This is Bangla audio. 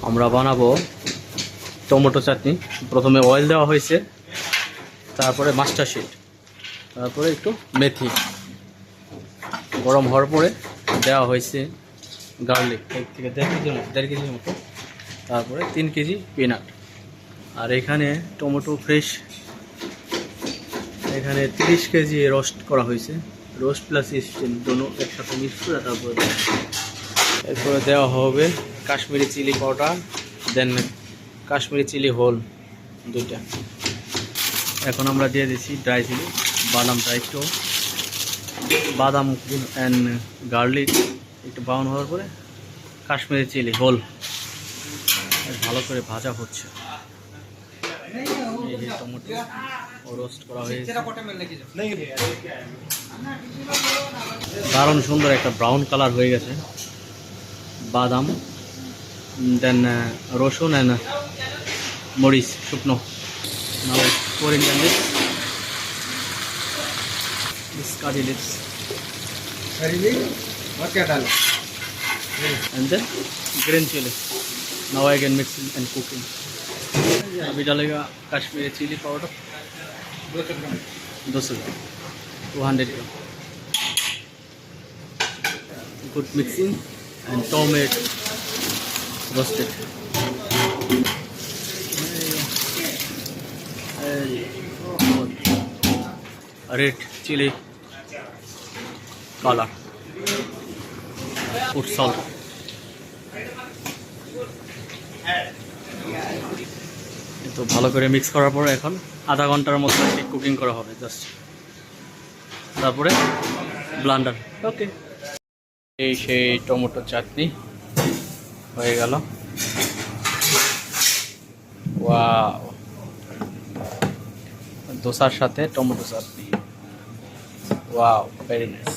আমরা বানাবো টমেটো চাটনি। প্রথমে অয়েল দেওয়া হয়েছে, তারপরে মাস্টার শিট, তারপরে একটু মেথি, গরম হওয়ার পরে দেওয়া হয়েছে গার্লিক 1 থেকে 1.5 কেজির মতো, তারপরে 3 কেজি পিনাট। আর এখানে টমেটো ফ্রেশ, এখানে 30 কেজি রোস্ট করা হয়েছে। রোস্ট প্লাস স্টিম দোনো একসাথে মিক্স করে তারপরে এরপরে দেওয়া হবে কাশ্মীরি চিলি পাউডার, দেন কাশ্মীরি চিলি হোল 2টা। এখন আমরা দিয়ে দিচ্ছি ড্রাই চিলি, বাদামটা একটু বাদাম অ্যান্ড গার্লিক একটু ব্রাউন হওয়ার পরে কাশ্মীরি চিলি হোল ভালো করে ভাজা হচ্ছে। এই যে টমেটো রোস্ট করা হয়েছে, দারুণ সুন্দর একটা ব্রাউন কালার হয়ে গেছে। বাদাম, দেন রসুন অ্যান্ড মরিচ শুকনো। Now pour in the mix. This curry leaves. Curry leaves? What क्या डाला? And then green chili. Now I can mix it and cook it. अभी डालेगा Kashmiri chilli powder 200 gram, 200 gram. Good mixing and tomato roasted. Red chili color, put salt. তো ভালো করে মিক্স করার পর এখন আধা ঘন্টার মতো কুকিং করা হবে জাস্ট, তারপরে ব্লান্ডার। ওকে, এই সেই টমেটো চাটনি হয়ে গেল। ওয়াও, দোসার সাথে টমেটো চাটনি, ওয়াও, ভেরি নাইস।